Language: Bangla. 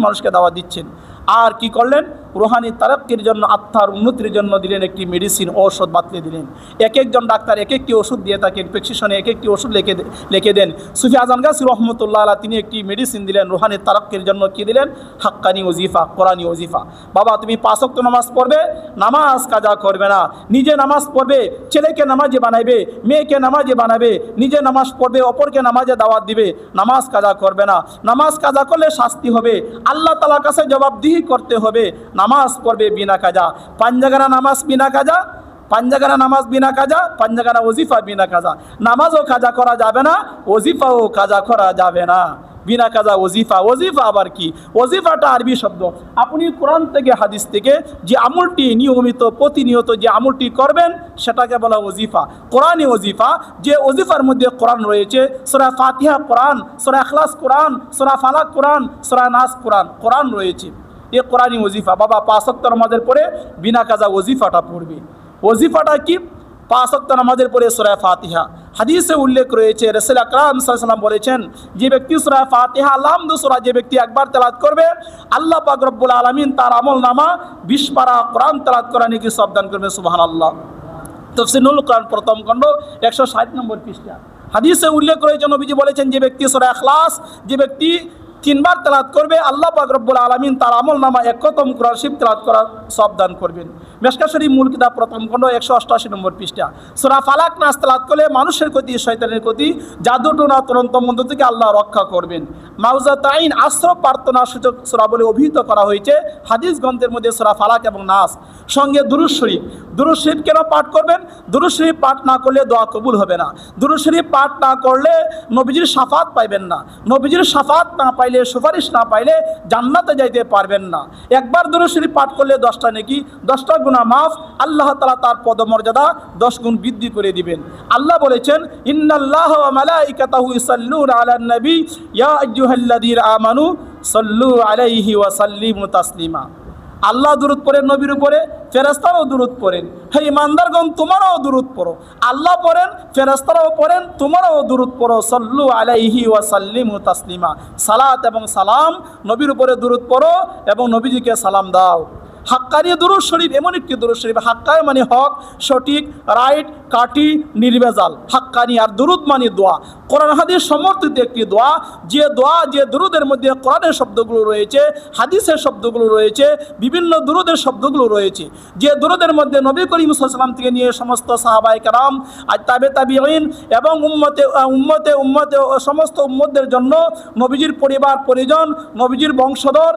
মানুষকে দাওয়াত দিচ্ছেন। আর কি করলেন? রুহানি তারাক্কির জন্য, আত্মার উন্নতির জন্য দিলেন একটি মেডিসিন, ঔষধ বাতলে দিলেন। এক একজন ডাক্তার এক একটি ওষুধ দিয়ে থাকেন, প্রেসক্রিপশনে এক একটি ওষুধ লিখে দেন। সুফি আজম গাজী রহমতুল্লাহ আলাইহি তিনি একটি মেডিসিন দিলেন রুহানি তারাক্কির জন্য। কি দিলেন? হাক্কানি ওজিফা, কোরআনি ওজিফা। বাবা তুমি 5 ওয়াক্ত নামাজ পড়বে, নামাজ কাজা করবে না, নিজে নামাজ পড়বে, ছেলেকে নামাজে বানাইবে, মেয়েকে নামাজে বানাবে, নিজে নামাজ পড়বে, অপরকে নামাজে দাওয়াত দিবে, নামাজ কাজা করবে না। নামাজ কাজা করলে শাস্তি হবে, আল্লাহ তাআলার কাছে জবাবদিহি করতে হবে। নামাজ পড়বে বিনা কাজা, 5 জায়গার নামাজ বিনা কাজা, 5 জায়গার নামাজ বিনা কাজা, 5 জায়গার ওজিফা বিনা কাজা। নামাজও কাজা করা যাবে না, ওজিফাও কাজা করা যাবে না, বিনা কাজা ওজিফা। ওজিফা আবার কি? ওজিফাটা আরবি শব্দ। আপনি কোরআন থেকে হাদিস থেকে যে আমলটি নিয়মিত প্রতিনিয়ত যে আমলটি করবেন সেটাকে বলা ওজিফা, কোরআনি ওজিফা। যে ওজিফার মধ্যে কোরআন রয়েছে, সূরা ফাতিহা কোরআন, সূরা ইখলাস কোরআন, সূরা ফালাক কোরআন, সূরা নাস কোরআন, কোরআন রয়েছে। এ কোরআনি ওজিফা। বাবা 5 ওয়াক্ত নামাজের পরে বিনা কাজা ওজিফাটা পড়বে। ওজিফাটা কি? 5 ওয়াক্ত নামাজের পরে সূরা ফাতিহা। হাদিসে উল্লেখ রয়েছে, রাসূল আকরাম সাল্লাল্লাহু আলাইহি ওয়াসাল্লাম বলেছেন, যে ব্যক্তি সূরা ফাতিহা আলহামদু সূরা যে ব্যক্তি একবার তেলাওয়াত করবে, আল্লাহ পাক রব্বুল আলামিন তার আমলনামা 20 পারা কোরআন তেলাওয়াত করা নাকি সওয়াব দান করবে। সুবহানাল্লাহ। তাফসীরুল কোরআন প্রথম খণ্ড 160 নম্বর পৃষ্ঠা। হাদিসে উল্লেখ রয়েছে, নবীজি বলেছেন, যে ব্যক্তি সূরা ইখলাস যে ব্যক্তি 3 বার তেলাওয়াত করবে, আল্লাহ পাক রব্বুল আলামিন তার আমলনামা 1 খতম কোরআন শরীফ তেলাওয়াত করার সওয়াব দান করবেন। মিশকাত শরীফ মূল কিতাব প্রথম খণ্ড 188 নম্বর পৃষ্ঠা। সূরা ফালাক নাস তেলাওয়াত করলে মানুষের ক্ষতি, শয়তানের ক্ষতি, জাদু টোনা তন্ত্র মন্ত্র থেকে আল্লাহ রক্ষা করবেন। মাউজাতাইন আশ্রয় প্রার্থনা সূচক সূরা বলে অভিহিত করা হয়েছে হাদিস গ্রন্থের মধ্যে সূরা ফালাক এবং নাস। সঙ্গে দুরূদ শরীফ। দুরূদ শরীফ কেন পাঠ করবেন? দুরূদ শরীফ পাঠ না করলে দোয়া কবুল হবে না। দুরূদ শরীফ পাঠ না করলে নবীজির শাফাত পাইবেন না। নবীজির শাফাত না পাইলে, সুপারিশ না পাইলে জান্নাতে যাইতে পারবেন না। একবার দুরূদ শরীফ পাঠ করলে 10টা নেকি, 10টা গুনাহ মাফ, আল্লাহ তাআলা তার পদমর্যাদা 10 গুণ বৃদ্ধি করে দিবেন। আল্লাহ বলেছেন, ইন্নাল্লাহা ওয়া মালাইকাতাহু ইউসাল্লুনা আলান নবী ইয়া আইয়ুহাল্লাযীনা আমানু সাল্লু আলাইহি ওয়া সাল্লিমু তাসলিমা। আল্লাহ দুরূদ পড়েন নবীর উপরে, ফেরেশতারাও দুরূদ পড়েন। হে ঈমানদারগণ, তোমরাও দুরূদ পড়ো। আল্লাহ পড়েন, ফেরেশতারাও পড়েন, তোমরাও দুরূদ পড়ো। সাল্লু আলাইহি ওয়া সাল্লিমু তাসলিমা। সালাত এবং সালাম, নবীর উপরে দুরূদ পড়ো এবং নবীজিকে সালাম দাও। হাক্কানি দুরূদ শরীফ এমন একটি দুরূদ শরীফ, হাক্কানি মানে হক, সঠিক, রাইট, কাটি, নির্ভেজাল। হাক্কানি আর দুরূদ মানে দোয়া, কোরআন হাদিস সমর্থিত একটি দোয়া। যে দোয়া, যে দুরূদের মধ্যে কোরআনের শব্দগুলো রয়েছে, হাদিসের শব্দগুলো রয়েছে, বিভিন্ন দুরূদের শব্দগুলো রয়েছে। যে দুরূদের মধ্যে নবী করিম সাল্লাল্লাহু আলাইহি ওয়াসাল্লাম থেকে নিয়ে সমস্ত সাহাবায়ে কেরাম আর তাবেঈন এবং উম্মতে সমস্ত উম্মতদের জন্য, নবীজির পরিবার পরিজন, নবীজির বংশধর